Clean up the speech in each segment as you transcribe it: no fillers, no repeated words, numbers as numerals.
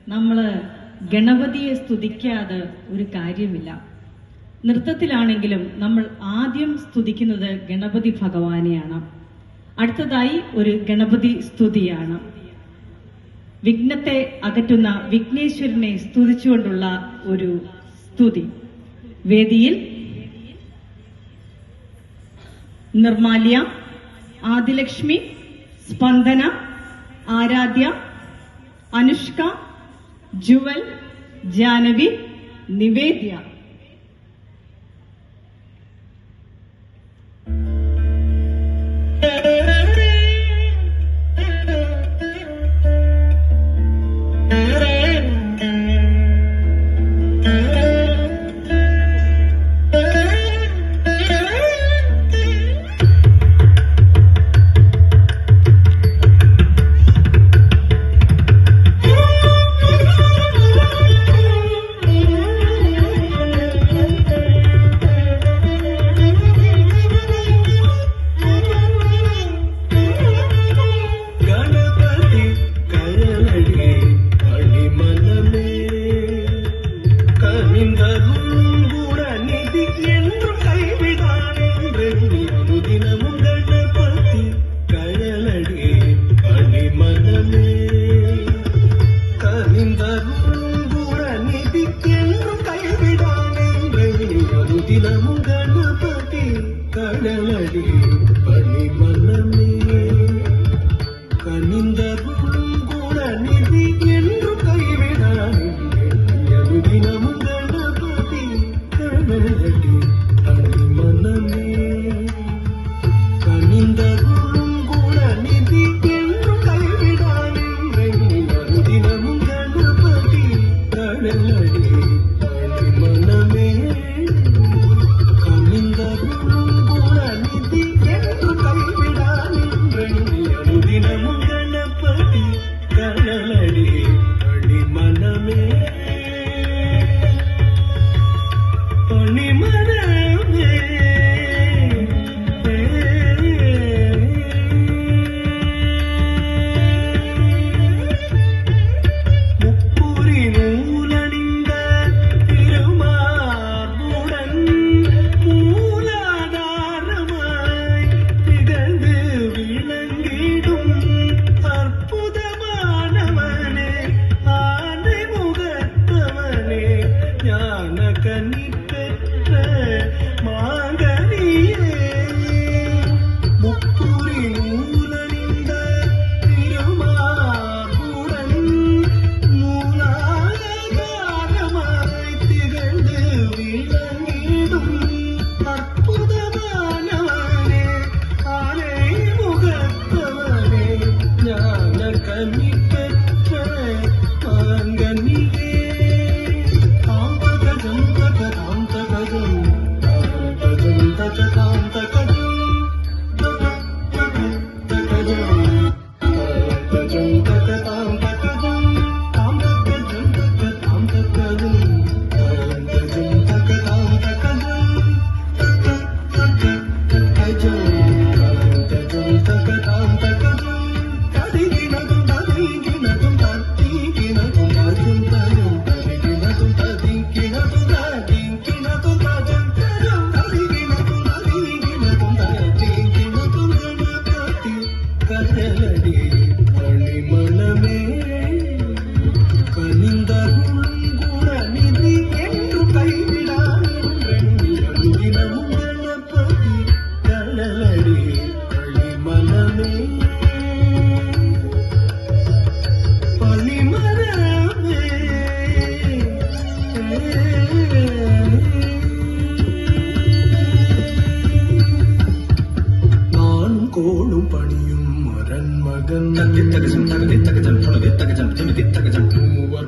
നമ്മൾ ഗണപതിയെ സ്തുതിക്കാതെ ഒരു കാര്യമില്ല. നൃത്തത്തിലാണെങ്കിലും നമ്മൾ ആദ്യം സ്തുതിക്കുന്നത് ഗണപതി ഭഗവാനെയാണ്. അടുത്തതായി ഒരു ഗണപതി സ്തുതിയാണ്. വിഘ്നത്തെ അകറ്റുന്ന വിഘ്നേശ്വരനെ സ്തുതിച്ചുകൊണ്ടുള്ള ഒരു സ്തുതി. വേദിയിൽ നിർമാല്യ, ആദിലക്ഷ്മി, സ്പന്ദന, ആരാധ്യ, അനുഷ്ക, ജുവൽ, ജാനവി, നിവേദ്യ.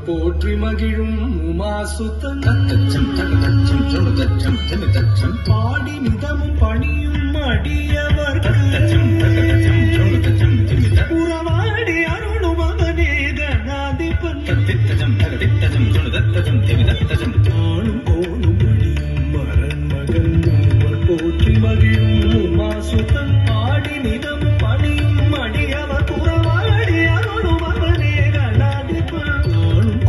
போற்றி மகிழும் உமாசுத்தன் பாடி நிதமும் பணியும் அடியவர்கள் உறவாடி அருளும் அவனே கணாதிபன் ஆளும் கோலும் பணியும் மரன் மகன் போற்றி மகிழும் உமாசுத்தன் பாடி நிதமும் பணியும் அடியவர் உறவாடி அருளும் அவனே கணாதிபன் ஆளும்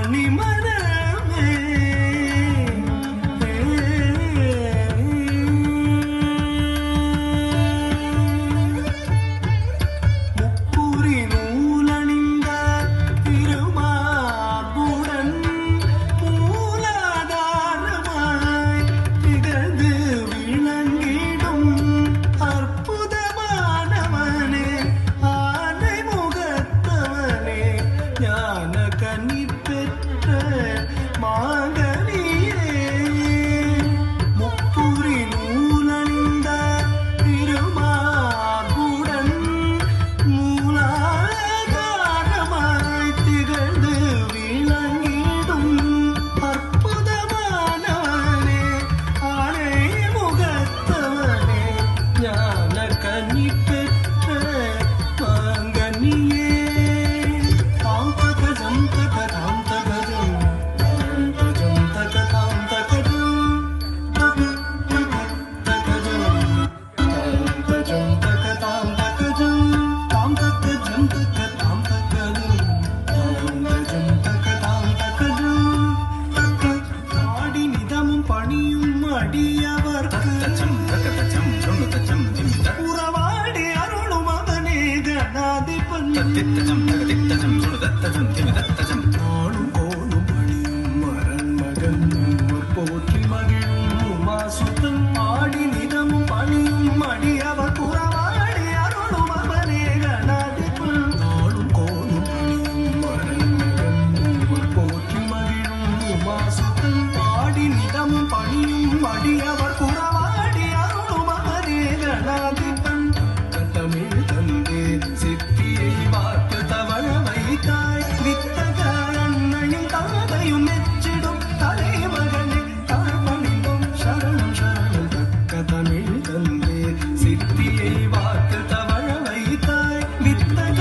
കണിമരമേ മുക്കുറി നൂലണിந்த തിരുമാർബുടൻ മൂലാധാരമായി തികഴ്ந்து വിളങ്ങിടും അർപ്പുതമാനവനെ ആனை മുഖത്തവനെ ஞான கனி பெற்ற மாங்கனியே முப்புரி நூலணிந்த திருமார்புடன் மூலாதாரமாய் திகழ்ந்து விளங்கிடும் அற்புதமானவனே ஆனை முகத்தவனே ஞான கனி பெற்ற மாங்கனியே தாம் தகஜம் தகதாம் தகஜம் தாம் தஜம் தகதாம் தகஜம் தகஜம் தாம் தஜம் தகதாம் தகஜம் தாம் தகஜம் தகதாம் தகஜம் தாம் தஜம் தகதாம் தகஜம் ஆடி நிதமும் பணியும் அடியவர்க்கு உறவாடி அருளும் அவனே கணாதிபன் நாளும் கோலும் பணியும் மரன் மகன் போற்றி மகிழும் உமாசுதன் ஆடி நிதமும் பணியும் அடியவர் உறவாடி அருளும் அவனே கணாதிபன் நாளும் கோலும் பணியும் மரன் மகன் போற்றி மகிழும் உமாசுதன் ஆடி நிதமும் பணியும் அடியவர் உறவாடி அருளும் அவனே கணாதிபன் தமிழ் தந்தே சித்தியை பார்த்து தவழ வைத்தாய் வித்தக அன்னையும் தந்தையும் மெச்சிடும் தலைமகனே தாழ்பணிந்தும் சரணம் சரணம் தக்க தமிழ் தந்தே சித்தியை பார்த்து தவழ வைத்தாய் வித்தக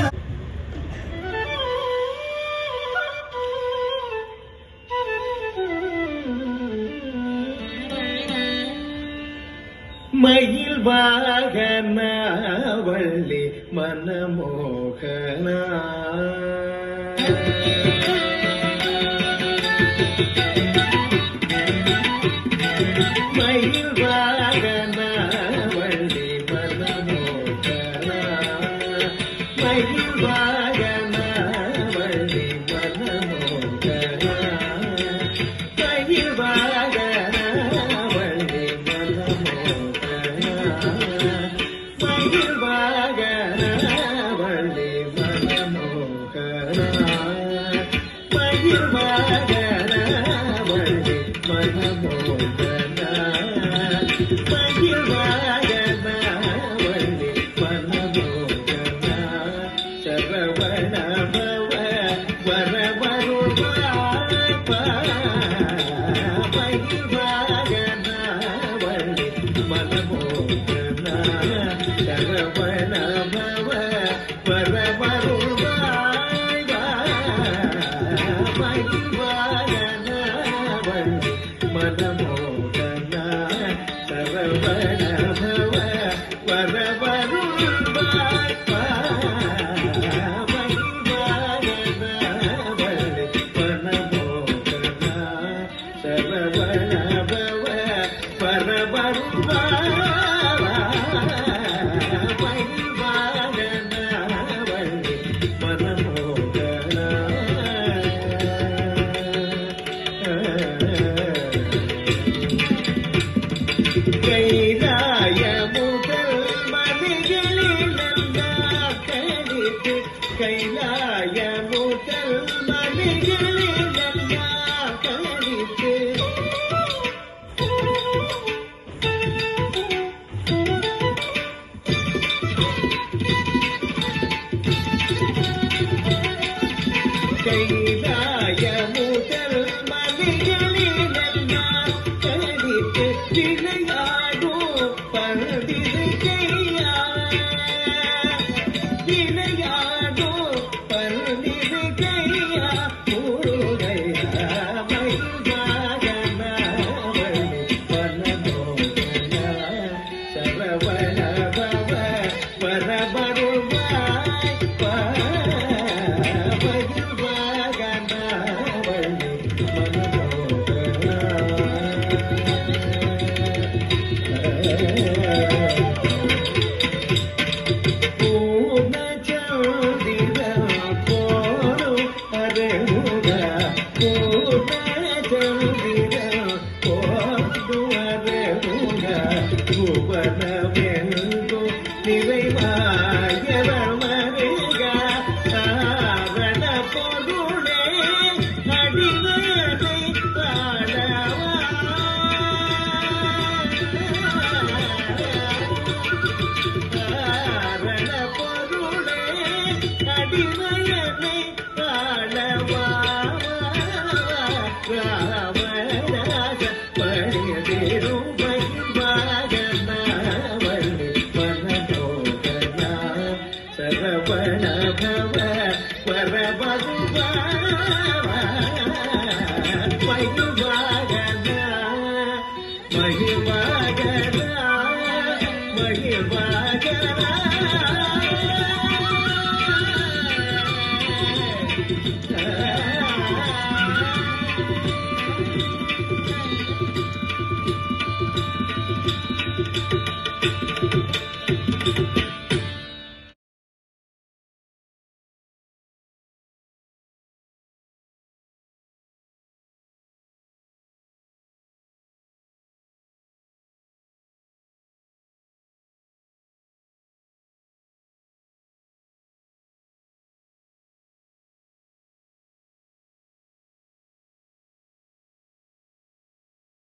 மயில் வாகன வள்ளி மனமோகனா மயில் வாகன வள்ளி மனமோகனா மயில் வாகன வள்ளி மனமோகனா மயில் வாகன வள்ளி மகிழ்வாகனா மகிழ்வாகனா